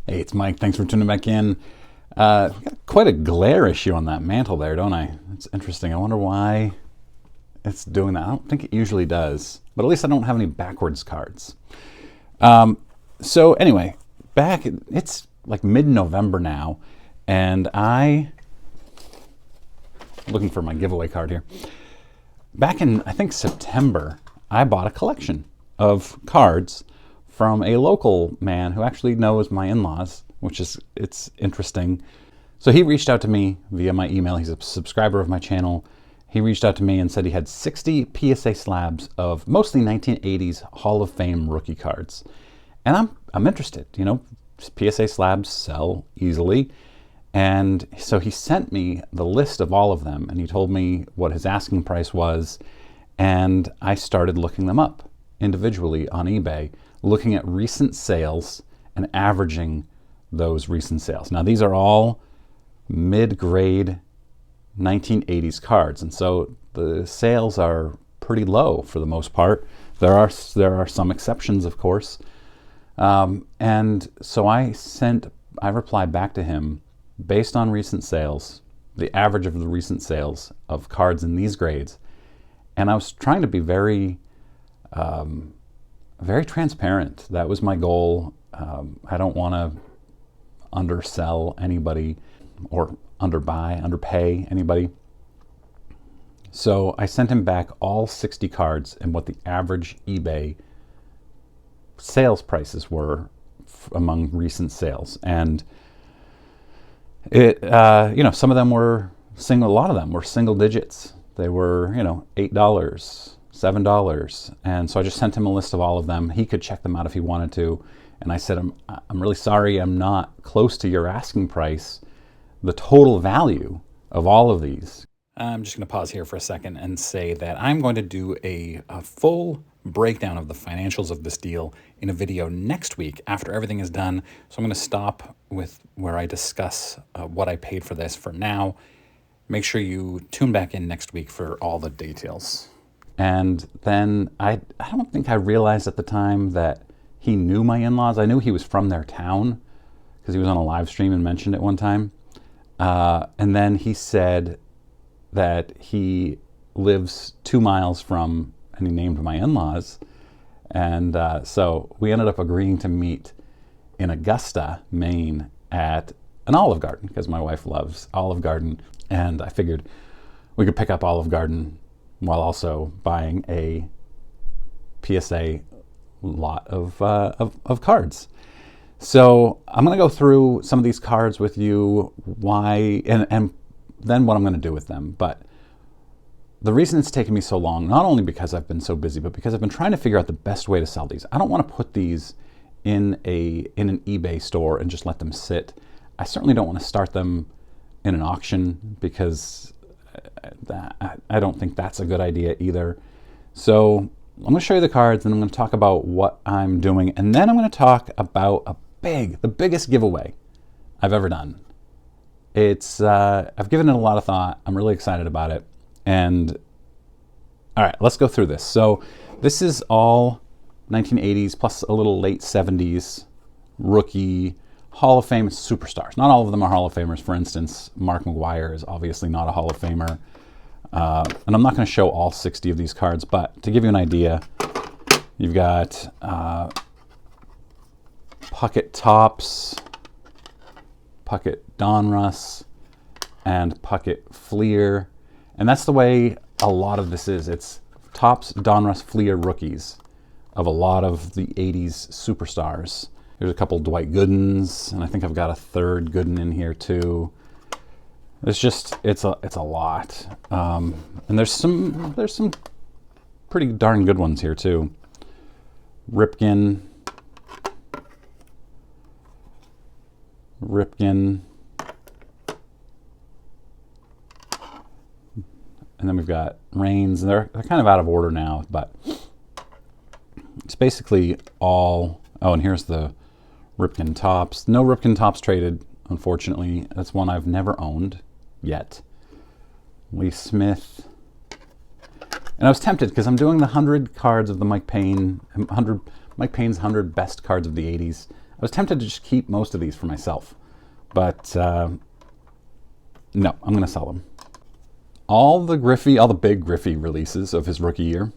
Hey, it's Mike. Thanks for tuning back in. Got quite a glare issue on that mantle there, don't I? It's interesting. I wonder why it's doing that. I don't think it usually does, but at least I don't have any backwards cards. So anyway, it's like mid-November now, and looking for my giveaway card here. Back in, I think, September, I bought a collection of cards from a local man who actually knows my in-laws, it's interesting. So he reached out to me via my email. He's a subscriber of my channel. He reached out to me and said he had 60 PSA slabs of mostly 1980s Hall of Fame rookie cards. And I'm interested. You know, PSA slabs sell easily. And so he sent me the list of all of them, and he told me what his asking price was, and I started looking them up individually on eBay, looking at recent sales and averaging those recent sales. Now, these are all mid-grade 1980s cards, and so the sales are pretty low for the most part. There are some exceptions, of course. And so I replied back to him based on recent sales, the average of the recent sales of cards in these grades, and I was trying to be very transparent. That was my goal. I don't want to undersell anybody or underpay anybody. So I sent him back all 60 cards and what the average eBay sales prices were among recent sales. And some of them were a lot of them were single digits. They were, $8, $7. And so I just sent him a list of all of them. He could check them out if he wanted to. And I said, I'm really sorry I'm not close to your asking price, the total value of all of these. I'm just going to pause here for a second and say that I'm going to do a full breakdown of the financials of this deal in a video next week after everything is done. So I'm going to stop with where I discuss what I paid for this for now. Make sure you tune back in next week for all the details. And then I don't think I realized at the time that he knew my in-laws. I knew he was from their town because he was on a live stream and mentioned it one time. And then he said that he lives 2 miles from, and he named my in-laws. And so we ended up agreeing to meet in Augusta, Maine at an Olive Garden because my wife loves Olive Garden. And I figured we could pick up Olive Garden while also buying a PSA lot of cards. So I'm going to go through some of these cards with you, and then what I'm going to do with them. But the reason it's taken me so long, not only because I've been so busy, but because I've been trying to figure out the best way to sell these. I don't want to put these in an eBay store and just let them sit. I certainly don't want to start them in an auction because I don't think that's a good idea either. So I'm going to show you the cards, and I'm going to talk about what I'm doing, and then I'm going to talk about the biggest giveaway I've ever done. I've given it a lot of thought. I'm really excited about it. And all right, let's go through this. So this is all 1980s plus a little late 70s rookie Hall of Fame superstars. Not all of them are Hall of Famers. For instance, Mark McGwire is obviously not a Hall of Famer. And I'm not going to show all 60 of these cards, but to give you an idea, you've got Puckett Topps, Puckett Donruss, and Puckett Fleer. And that's the way a lot of this is. It's Topps, Donruss, Fleer rookies of a lot of the 80s superstars. There's a couple Dwight Goodens, and I think I've got a third Gooden in here too. It's a lot. And there's some pretty darn good ones here too. Ripken. And then we've got Reigns, and they're kind of out of order now, but it's basically all. Oh, and here's the Ripken Topps. No Ripken Topps traded, unfortunately. That's one I've never owned yet. Lee Smith. And I was tempted because I'm doing the 100 cards of the Mike Payne's 100 best cards of the 80s. I was tempted to just keep most of these for myself, but no, I'm going to sell them. All the big Griffey releases of his rookie year.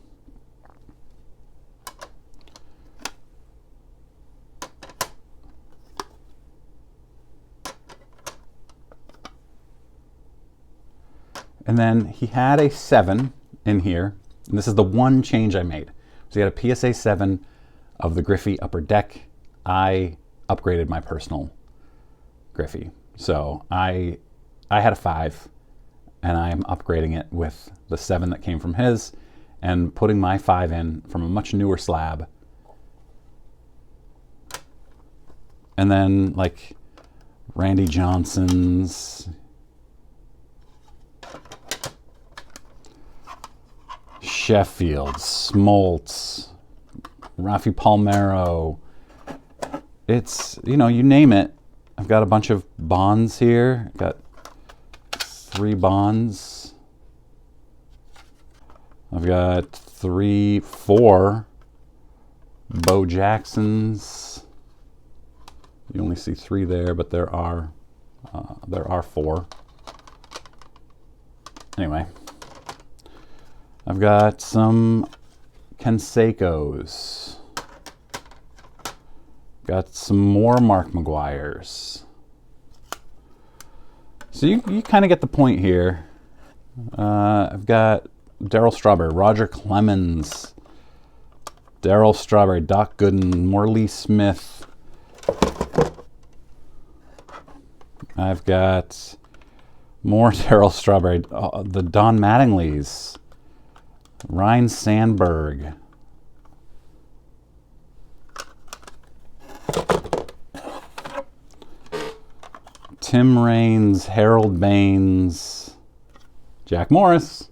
And then he had a 7 in here, and this is the one change I made. So he had a PSA 7 of the Griffey Upper Deck. I upgraded my personal Griffey. So I had a 5, and I'm upgrading it with the 7 that came from his, and putting my 5 in from a much newer slab. And then like Randy Johnson's, Sheffield, Smoltz, Rafi Palmeiro. It's, you know, you name it. I've got a bunch of Bonds here. Got 3 Bonds. I've got 4 Bo Jacksons. You only see 3 there, but there are 4. Anyway, I've got some Canseco's. Got some more Mark McGuire's. So you kind of get the point here. I've got Darryl Strawberry, Roger Clemens, Darryl Strawberry, Doc Gooden, Morley Smith. I've got more Darryl Strawberry, the Don Mattingly's, Ryan Sandberg. Tim Raines, Harold Baines, Jack Morris.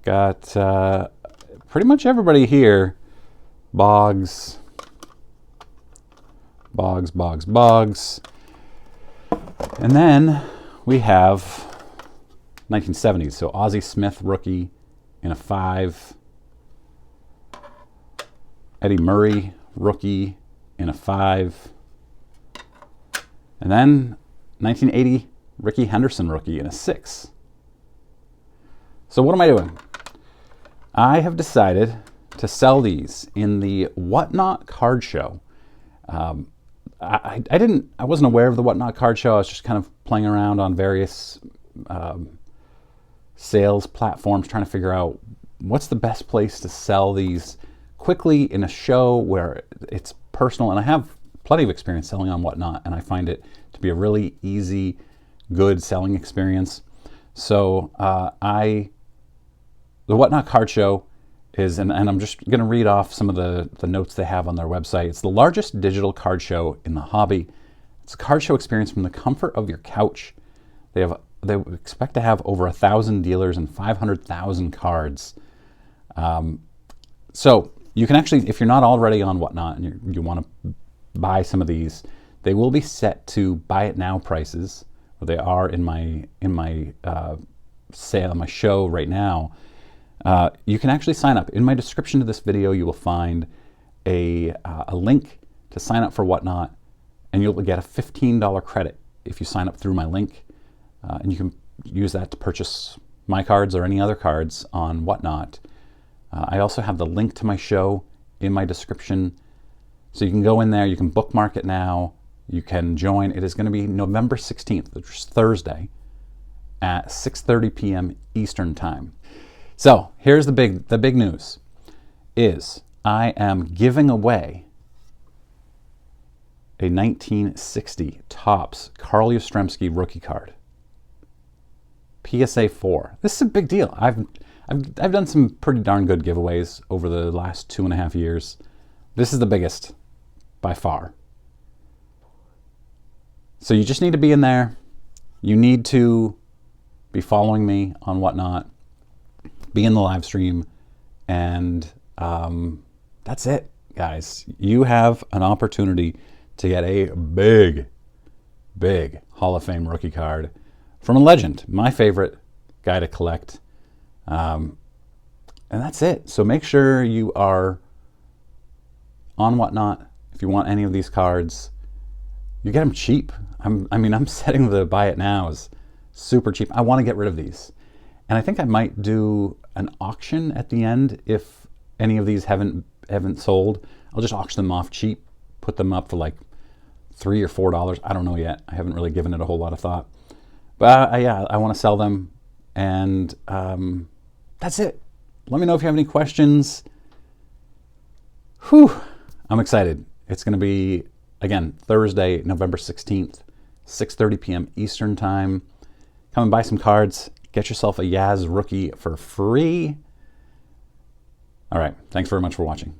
Got pretty much everybody here. Boggs. And then we have 1970s. So Ozzie Smith, rookie, in a 5. Eddie Murray, rookie, in a 5. And then 1980, Ricky Henderson, rookie, in a 6. So what am I doing? I have decided to sell these in the Whatnot card show. I wasn't aware of the Whatnot card show. I was just kind of playing around on various sales platforms, trying to figure out what's the best place to sell these quickly in a show where it's personal. And I have plenty of experience selling on Whatnot, and I find it to be a really easy, good selling experience. So the Whatnot card show is, and I'm just going to read off some of the notes they have on their website. It's the largest digital card show in the hobby. It's a card show experience from the comfort of your couch. They expect to have over 1,000 dealers and 500,000 cards. So you can actually, if you're not already on Whatnot and you want to buy some of these, they will be set to buy it now prices. They are in my sale, my show right now. You can actually sign up. In my description to this video, you will find a link to sign up for Whatnot, and you'll get a $15 credit if you sign up through my link. And you can use that to purchase my cards or any other cards on Whatnot. I also have the link to my show in my description. So you can go in there, you can bookmark it now, you can join. It is going to be November 16th, which is Thursday, at 6:30 p.m. Eastern Time. So here's the big news is I am giving away a 1960 Topps Carl Yastrzemski rookie card. PSA 4. This is a big deal. I've done some pretty darn good giveaways over the last 2.5 years. This is the biggest by far. So you just need to be in there. You need to be following me on Whatnot, be in the live stream, and that's it, guys. You have an opportunity to get a big Hall of Fame rookie card from a legend, my favorite guy to collect. And that's it. So make sure you are on Whatnot. If you want any of these cards, you get them cheap. I'm setting the buy it now as super cheap. I want to get rid of these. And I think I might do an auction at the end if any of these haven't sold. I'll just auction them off cheap, put them up for like $3 or $4. I don't know yet. I haven't really given it a whole lot of thought. But yeah, I want to sell them. And that's it. Let me know if you have any questions. Whew, I'm excited. It's going to be, again, Thursday, November 16th, 6:30 p.m. Eastern Time. Come and buy some cards. Get yourself a Yaz rookie for free. All right. Thanks very much for watching.